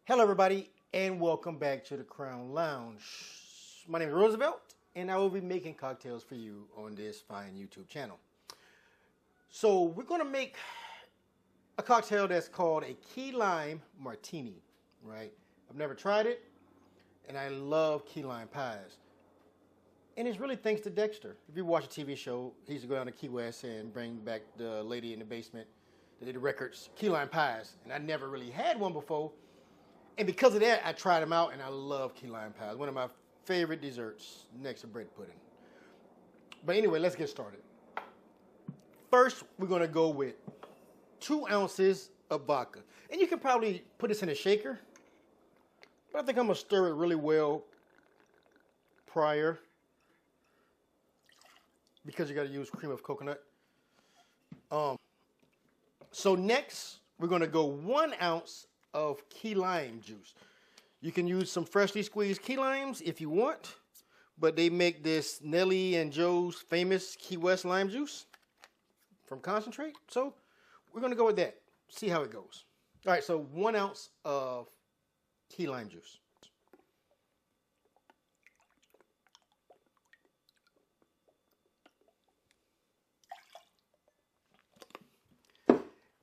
Hello everybody and welcome back to the Crown Lounge. My name is Roosevelt and I will be making cocktails for you on this fine YouTube channel. So we're going to make a cocktail that's called a Key Lime Martini, right? I've never tried it and I love key lime pies. And it's really thanks to Dexter. If you watch a TV show, he used to go down to Key West and bring back the lady in the basement that did the records, key lime pies. And I never really had one before. And because of that, I tried them out and I love key lime pies. One of my favorite desserts next to bread pudding. But anyway, let's get started. First, we're gonna go with 2 ounces of vodka. And you can probably put this in a shaker, but I think I'm gonna stir it really well prior because you gotta use cream of coconut. So next, we're gonna go 1 ounce of key lime juice. You can use some freshly squeezed key limes if you want, but they make this Nelly and Joe's famous Key West lime juice from concentrate. So we're gonna go with that, see how it goes. All right, so 1 ounce of key lime juice.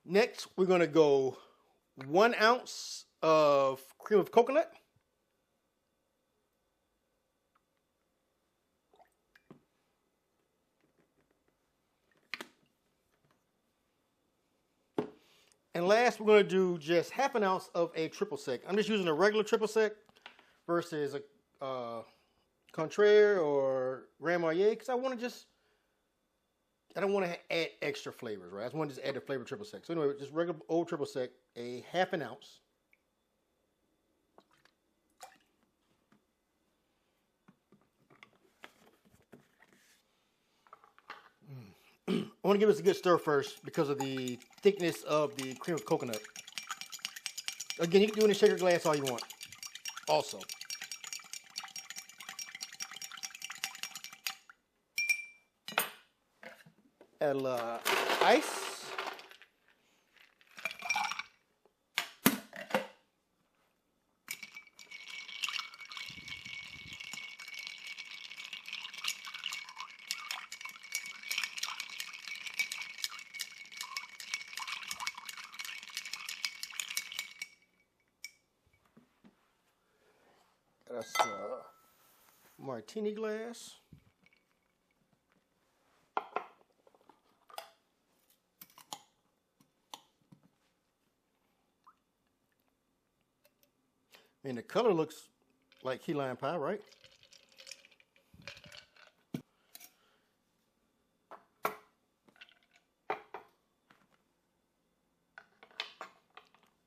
Next, we're gonna go 1 ounce of cream of coconut. And last, we're going to do just half an ounce of a triple sec. I'm just using a regular triple sec versus a Contraire or Grand Marnier because I don't want to add extra flavors, right? I just want to just add the flavor triple sec. So anyway, just regular old triple sec, a half an ounce. I want to give this a good stir first because of the thickness of the cream of coconut. Again, you can do it in a shaker glass all you want. Also. Add a little ice. That's a martini glass. I mean, the color looks like key lime pie, right?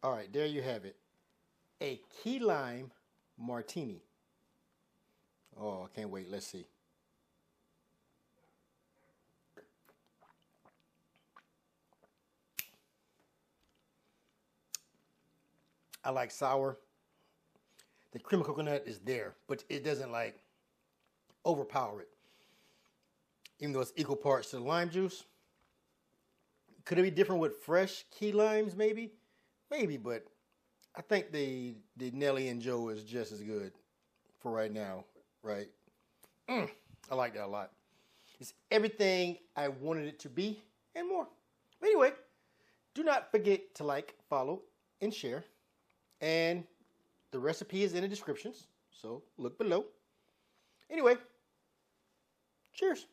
All right, there you have it. A key lime martini. Oh, I can't wait. Let's see. I like sour. The cream of coconut is there, but it doesn't like overpower it. Even though it's equal parts to the lime juice. Could it be different with fresh key limes, maybe? Maybe, but I think the Nelly and Joe is just as good for right now, right? I like that a lot. It's everything I wanted it to be and more. Anyway, do not forget to like, follow, and share. And the recipe is in the descriptions, so look below. Anyway, cheers.